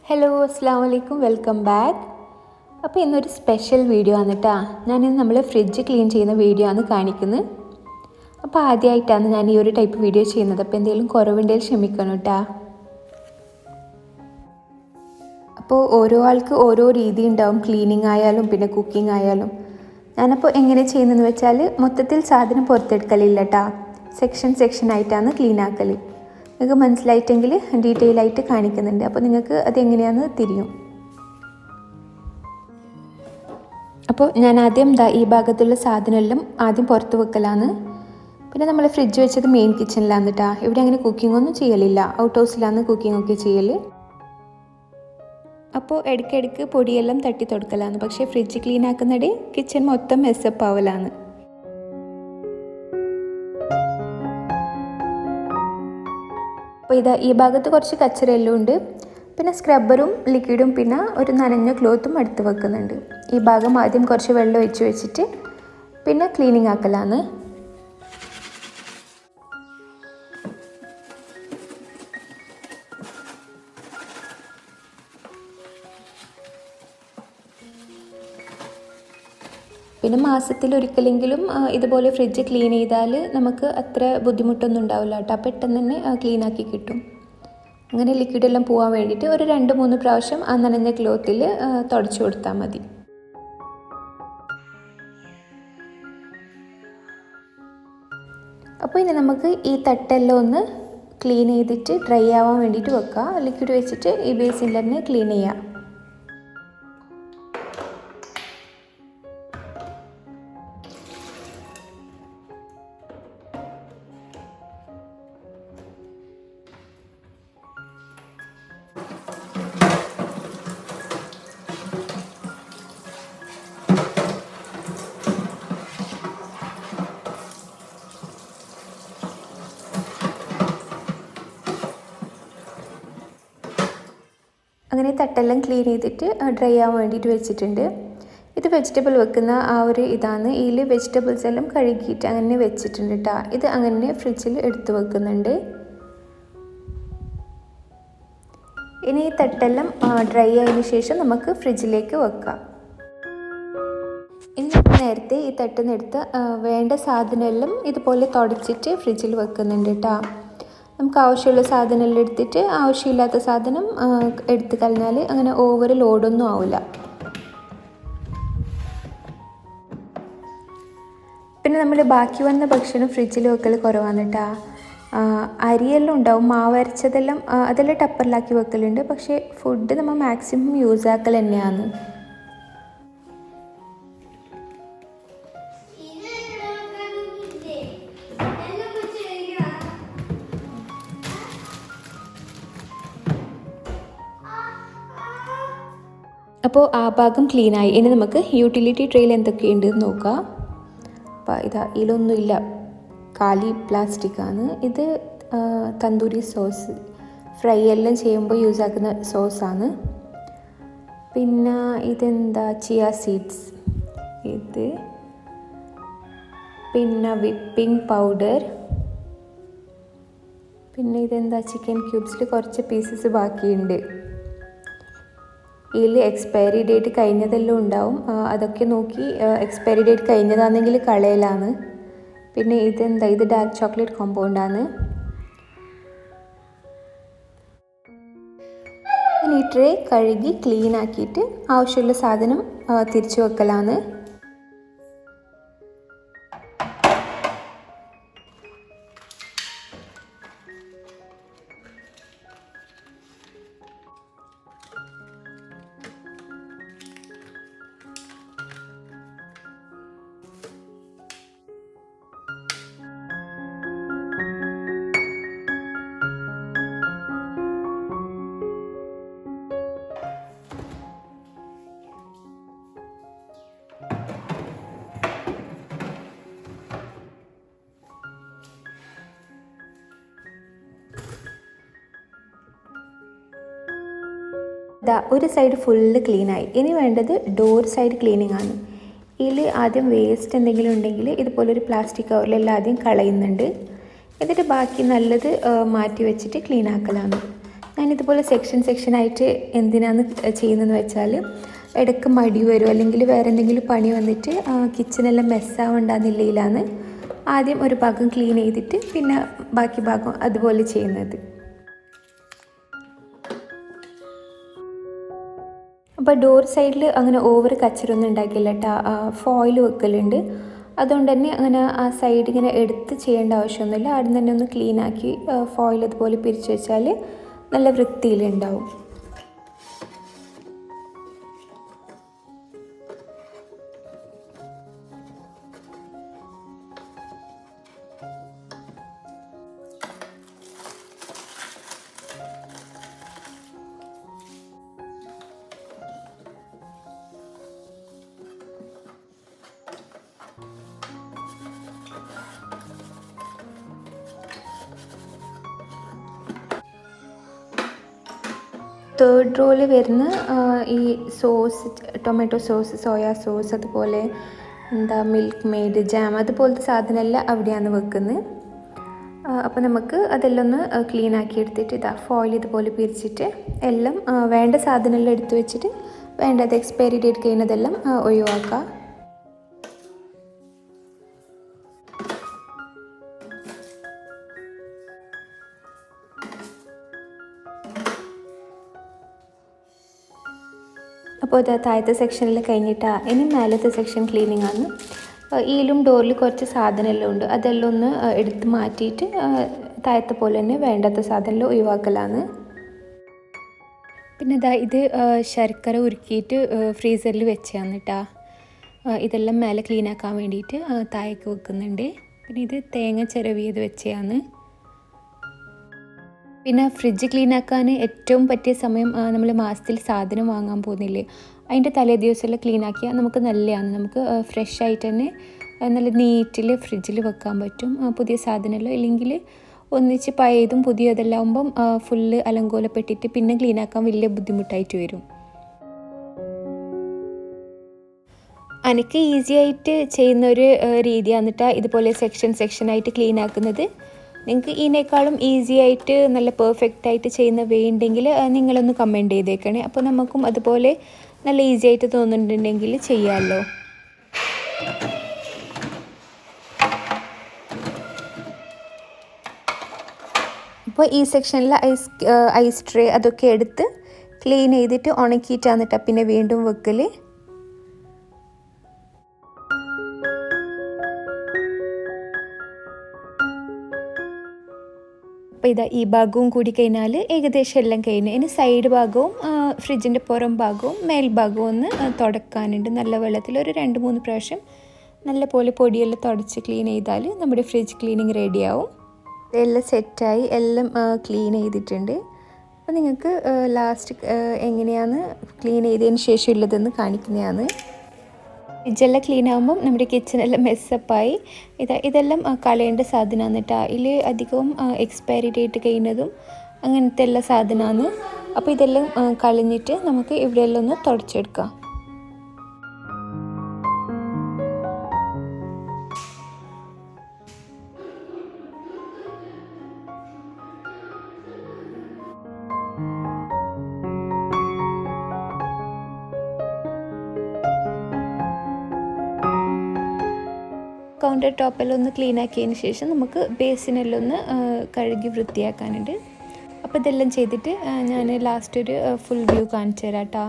Hello അസ്സാം വലൈക്കും, welcome back. അപ്പോൾ ഇന്നൊരു സ്പെഷ്യൽ വീഡിയോ ആണ് കേട്ടോ. ഞാനിന്ന് നമ്മൾ ഫ്രിഡ്ജ് ക്ലീൻ ചെയ്യുന്ന വീഡിയോ ആണ് കാണിക്കുന്നത്. അപ്പോൾ ആദ്യമായിട്ടാണ് ഞാൻ ഈ ഒരു ടൈപ്പ് വീഡിയോ ചെയ്യുന്നത്. അപ്പോൾ എന്തെങ്കിലും കുറവുണ്ടെങ്കിൽ ക്ഷമിക്കണം കേട്ടോ. അപ്പോൾ ഓരോ ആൾക്ക് ഓരോ രീതി ഉണ്ടാവും, ക്ലീനിങ് ആയാലും പിന്നെ കുക്കിംഗ് ആയാലും. ഞാനപ്പോൾ എങ്ങനെ ചെയ്യുന്നതെന്ന് വെച്ചാൽ മൊത്തത്തിൽ സാധനം പുറത്തെടുക്കലില്ല കേട്ടോ. സെക്ഷൻ ആയിട്ടാണ് ക്ലീൻ ആക്കൽ. നിങ്ങൾക്ക് മനസ്സിലായിട്ടെങ്കിൽ ഡീറ്റെയിൽ ആയിട്ട് കാണിക്കുന്നുണ്ട്. അപ്പോൾ നിങ്ങൾക്ക് അതെങ്ങനെയാണെന്ന് തിരിയും. അപ്പോൾ ഞാൻ ആദ്യം ഈ ഭാഗത്തുള്ള സാധനമെല്ലാം ആദ്യം പുറത്ത് വെക്കലാണ്. പിന്നെ നമ്മൾ ഫ്രിഡ്ജ് വെച്ചത് മെയിൻ കിച്ചണിലാണ് കേട്ടോ. ഇവിടെ അങ്ങനെ കുക്കിംഗ് ഒന്നും ചെയ്യലില്ല, ഔട്ട് ഹൗസിലാണ് കുക്കിംഗ് ഒക്കെ ചെയ്യൽ. അപ്പോൾ ഇടയ്ക്കിടയ്ക്ക് പൊടിയെല്ലാം തട്ടി തുടക്കലാണ്. പക്ഷേ ഫ്രിഡ്ജ് ക്ലീൻ ആക്കുന്നിടെ കിച്ചൺ മൊത്തം മെസ്സപ്പ് ആവലാണ്. അപ്പോൾ ഈ ഭാഗത്ത് കുറച്ച് കച്ചറയെല്ലാം ഉണ്ട്. പിന്നെ സ്ക്രബ്ബറും ലിക്വിഡും പിന്നെ ഒരു നനഞ്ഞ ക്ലോത്തും എടുത്ത് വെക്കുന്നുണ്ട്. ഈ ഭാഗം ആദ്യം കുറച്ച് വെള്ളം ഒഴിച്ച് വെച്ചിട്ട് പിന്നെ ക്ലീനിങ് ആക്കലാണ്. പിന്നെ മാസത്തിലൊരിക്കലെങ്കിലും ഇതുപോലെ ഫ്രിഡ്ജ് ക്ലീൻ ചെയ്താൽ നമുക്ക് അത്ര ബുദ്ധിമുട്ടൊന്നും ഉണ്ടാവില്ല കേട്ടോ. പെട്ടെന്ന് തന്നെ ക്ലീനാക്കി കിട്ടും. അങ്ങനെ ലിക്വിഡെല്ലാം പോകാൻ വേണ്ടിയിട്ട് ഒരു 2-3 പ്രാവശ്യം ആ നനഞ്ഞ ക്ലോത്തിൽ തുടച്ചു കൊടുത്താൽ മതി. അപ്പോൾ ഇനി നമുക്ക് ഈ തട്ടെല്ലാം ഒന്ന് ക്ലീൻ ചെയ്തിട്ട് ഡ്രൈ ആവാൻ വേണ്ടിയിട്ട് വെക്കാം. ലിക്വിഡ് വെച്ചിട്ട് ഈ ബേസിനിൽ തന്നെ ക്ലീൻ ചെയ്യാം. അങ്ങനെ തട്ടെല്ലാം ക്ലീൻ ചെയ്തിട്ട് ഡ്രൈ ആവാൻ വേണ്ടിയിട്ട് വെച്ചിട്ടുണ്ട്. ഇത് വെജിറ്റബിൾ വെക്കുന്ന ആ ഒരു ഇതാണ്. ഇതിൽ വെജിറ്റബിൾസ് എല്ലാം കഴുകിയിട്ട് അങ്ങനെ വെച്ചിട്ടുണ്ട് കേട്ടോ. ഇത് അങ്ങനെ ഫ്രിഡ്ജിൽ എടുത്ത് വെക്കുന്നുണ്ട്. ഇനി ഈ തട്ടെല്ലാം ഡ്രൈ ആയതിനു ശേഷം നമുക്ക് ഫ്രിഡ്ജിലേക്ക് വെക്കാം. ഇനി നേരത്തെ ഈ തട്ടിനെടുത്ത് വേണ്ട സാധനമെല്ലാം ഇതുപോലെ തുടച്ചിട്ട് ഫ്രിഡ്ജിൽ വെക്കുന്നുണ്ട് കേട്ടോ. നമുക്ക് ആവശ്യമുള്ള സാധനമെല്ലാം എടുത്തിട്ട് ആവശ്യമില്ലാത്ത സാധനം എടുത്ത് കളഞ്ഞാൽ അങ്ങനെ ഓവർ ലോഡൊന്നും ആവില്ല. പിന്നെ നമ്മൾ ബാക്കി വന്ന ഭക്ഷണം ഫ്രിഡ്ജിൽ വെക്കൽ കുറവാണ് കേട്ടോ. അരിയെല്ലാം ഉണ്ടാവും, മാവരച്ചതെല്ലാം അതെല്ലാം ടപ്പറിലാക്കി വെക്കലുണ്ട്. പക്ഷേ ഫുഡ് നമ്മൾ മാക്സിമം യൂസ് ആക്കൽ തന്നെയാണ്. അപ്പോൾ ആ ഭാഗം ക്ലീനായി. ഇനി നമുക്ക് യൂട്ടിലിറ്റി ട്രെയിൽ എന്തൊക്കെയുണ്ട് എന്ന് നോക്കാം. അപ്പോൾ ഇതിലൊന്നുമില്ല, കാലി പ്ലാസ്റ്റിക്കാണ്. ഇത് തന്തൂരി സോസ്, ഫ്രൈ എല്ലാം ചെയ്യുമ്പോൾ യൂസ് ആക്കുന്ന സോസാണ്. പിന്നെ ഇതെന്താ, ചിയ സീഡ്സ്. ഇത് പിന്നെ വിപ്പിംഗ് പൗഡർ. പിന്നെ ഇതെന്താ, ചിക്കൻ ക്യൂബ്സിൽ കുറച്ച് പീസസ് ബാക്കിയുണ്ട്. ഇതിൽ എക്സ്പയറി ഡേറ്റ് കഴിഞ്ഞതെല്ലാം ഉണ്ടാവും. അതൊക്കെ നോക്കി എക്സ്പയറി ഡേറ്റ് കഴിഞ്ഞതാണെങ്കിൽ കളയലാണ്. പിന്നെ ഇതെന്താ, ഇത് ഡാർക്ക് ചോക്ലേറ്റ് കോമ്പൗണ്ടാണ്. ഈ ട്രേ കഴുകി ക്ലീൻ ആക്കിയിട്ട് ആവശ്യമുള്ള സാധനം തിരിച്ചു വെക്കലാണ്. ഒരു സൈഡ് ഫുള്ള് ക്ലീനായി. ഇനി വേണ്ടത് ഡോർ സൈഡ് ക്ലീനിങ് ആണ്. ഇതിൽ ആദ്യം വേസ്റ്റ് എന്തെങ്കിലും ഉണ്ടെങ്കിൽ ഇതുപോലൊരു പ്ലാസ്റ്റിക് കവറിലെല്ലാം ആദ്യം കളയുന്നുണ്ട്. എന്നിട്ട് ബാക്കി നല്ലത് മാറ്റി വെച്ചിട്ട് ക്ലീൻ ആക്കലാണ്. ഞാനിതുപോലെ സെക്ഷനായിട്ട് എന്തിനാണ് ചെയ്യുന്നതെന്ന് വെച്ചാൽ, ഇടയ്ക്ക് മടി വരും അല്ലെങ്കിൽ വേറെ എന്തെങ്കിലും പണി വന്നിട്ട് കിച്ചണെല്ലാം മെസ്സാവണ്ടെന്നില്ലയിലാണ് ആദ്യം ഒരു ഭാഗം ക്ലീൻ ചെയ്തിട്ട് പിന്നെ ബാക്കി ഭാഗം അതുപോലെ ചെയ്യുന്നത്. അപ്പോൾ ഡോർ സൈഡിൽ അങ്ങനെ ഓവർ കച്ചറൊന്നും ഉണ്ടാക്കില്ല കേട്ടോ. ഫോയിൽ വെക്കലുണ്ട്. അതുകൊണ്ട് തന്നെ അങ്ങനെ ആ സൈഡ് ഇങ്ങനെ എടുത്ത് ചെയ്യേണ്ട ആവശ്യമൊന്നുമില്ല. അവിടെ തന്നെ ഒന്ന് ക്ലീനാക്കി ഫോയിൽ അതുപോലെ പിരിച്ച് വെച്ചാൽ നല്ല വൃത്തിയിലുണ്ടാവും. തേർഡ് റോയിൽ വരുന്ന ഈ sauce, tomato sauce, soya sauce, അതുപോലെ മിൽക്ക് മെയ്ഡ്, ജാം, അതുപോലത്തെ സാധനമെല്ലാം അവിടെയാണ് വെക്കുന്നത്. അപ്പോൾ നമുക്ക് അതെല്ലാം ഒന്ന് ക്ലീൻ ആക്കി എടുത്തിട്ട് ഫോയിൽ ഇതുപോലെ പിരിച്ചിട്ട് എല്ലാം വേണ്ട സാധനമെല്ലാം എടുത്ത് വെച്ചിട്ട് വേണ്ടത് എക്സ്പയറി ഡേറ്റ് കഴിയുന്നതെല്ലാം ഒഴിവാക്കുക. അപ്പോൾ ഇത് താഴത്തെ സെക്ഷനിൽ കഴിഞ്ഞിട്ടാണ്. ഇനി മേലത്തെ സെക്ഷൻ ക്ലീനിങ് ആണ്. ഈലും ഡോറിൽ കുറച്ച് സാധനമെല്ലാം ഉണ്ട്. അതെല്ലാം ഒന്ന് എടുത്ത് മാറ്റിയിട്ട് താഴത്തെ പോലെ തന്നെ വേണ്ടാത്ത സാധനമെല്ലാം ഒഴിവാക്കലാണ്. പിന്നെ ഇത് ശർക്കര ഉരുക്കിയിട്ട് ഫ്രീസറിൽ വെച്ചാണ് കേട്ടോ. ഇതെല്ലാം മേലെ ക്ലീനാക്കാൻ വേണ്ടിയിട്ട് താഴേക്ക് വെക്കുന്നുണ്ട്. പിന്നെ ഇത് തേങ്ങ ചിരവിയത് വെച്ചാണ്. പിന്നെ ഫ്രിഡ്ജ് ക്ലീനാക്കാൻ ഏറ്റവും പറ്റിയ സമയം നമ്മൾ മാസത്തിൽ സാധനം വാങ്ങാൻ പോകുന്നില്ലേ, അതിൻ്റെ തലേ ദിവസമെല്ലാം ക്ലീനാക്കിയാൽ നമുക്ക് നല്ലതാണ്. നമുക്ക് ഫ്രഷ് ആയിട്ട് തന്നെ നല്ല നീറ്റിൽ ഫ്രിഡ്ജിൽ വെക്കാൻ പറ്റും പുതിയ സാധനമല്ലോ. ഇല്ലെങ്കിൽ ഒന്നിച്ച് പഴയതും പുതിയതെല്ലാം ആകുമ്പം ഫുള്ള് അലങ്കോലപ്പെട്ടിട്ട് പിന്നെ ക്ലീനാക്കാൻ വലിയ ബുദ്ധിമുട്ടായിട്ട് വരും. എനിക്ക് ഈസി ആയിട്ട് ചെയ്യുന്നൊരു രീതിയാണ് കേട്ടോ ഇതുപോലെ സെക്ഷനായിട്ട് ക്ലീൻ ആക്കുന്നത്. നിങ്ങൾക്ക് ഇതിനേക്കാളും ഈസി ആയിട്ട് നല്ല പെർഫെക്റ്റ് ആയിട്ട് ചെയ്യുന്ന വേ ഉണ്ടെങ്കിൽ നിങ്ങളൊന്ന് കമൻറ്റ് ചെയ്തേക്കണേ. അപ്പോൾ നമുക്കും അതുപോലെ നല്ല ഈസി ആയിട്ട് തോന്നുന്നുണ്ടെങ്കിൽ ചെയ്യാമല്ലോ. അപ്പോൾ ഈ സെക്ഷനിൽ ഐസ് ട്രേ അതൊക്കെ എടുത്ത് ക്ലീൻ ചെയ്തിട്ട് ഉണക്കിയിട്ടാണ് കേട്ടോ പിന്നെ വീണ്ടും വെക്കൽ. അപ്പോൾ ഈ ഭാഗവും കൂടി കഴിഞ്ഞാൽ ഏകദേശം എല്ലാം കഴിഞ്ഞു. ഇനി സൈഡ് ഭാഗവും ഫ്രിഡ്ജിൻ്റെ പുറം ഭാഗവും മേൽഭാഗവും ഒന്ന് തുടക്കാനുണ്ട്. നല്ല വെള്ളത്തിൽ ഒരു 2-3 പ്രാവശ്യം നല്ല പോലെ പൊടിയെല്ലാം തുടച്ച് ക്ലീൻ ചെയ്താൽ നമ്മുടെ ഫ്രിഡ്ജ് ക്ലീനിങ് റെഡിയാവും. എല്ലാം സെറ്റായി, എല്ലാം ക്ലീൻ ചെയ്തിട്ടുണ്ട്. അപ്പോൾ നിങ്ങൾക്ക് ലാസ്റ്റ് എങ്ങനെയാണ് ക്ലീൻ ചെയ്തതിന് ശേഷം ഉള്ളതെന്ന് കാണിക്കുന്നതാണ്. ഫ്രിഡ്ജെല്ലാം ക്ലീൻ ആകുമ്പം നമ്മുടെ കിച്ചണെല്ലാം മെസ്സപ്പായി. ഇതെല്ലാം കളയേണ്ട സാധനമാണ് കേട്ടോ. ഇതിൽ അധികവും എക്സ്പയറി ഡേറ്റ് കഴിയുന്നതും അങ്ങനത്തെ എല്ലാ സാധനമാണ്. അപ്പോൾ ഇതെല്ലാം കളഞ്ഞിട്ട് നമുക്ക് ഇവിടെയെല്ലാം ഒന്ന് തുടച്ചെടുക്കാം. കൗണ്ടർ ടോപ്പെല്ലാം ഒന്ന് ക്ലീൻ ആക്കിയതിന് ശേഷം നമുക്ക് ബേസിനെല്ലാം ഒന്ന് കഴുകി വൃത്തിയാക്കാനുണ്ട്. അപ്പോൾ ഇതെല്ലാം ചെയ്തിട്ട് ഞാൻ ലാസ്റ്റ് ഒരു ഫുൾ വ്യൂ കാണിച്ചു തരാം കേട്ടോ.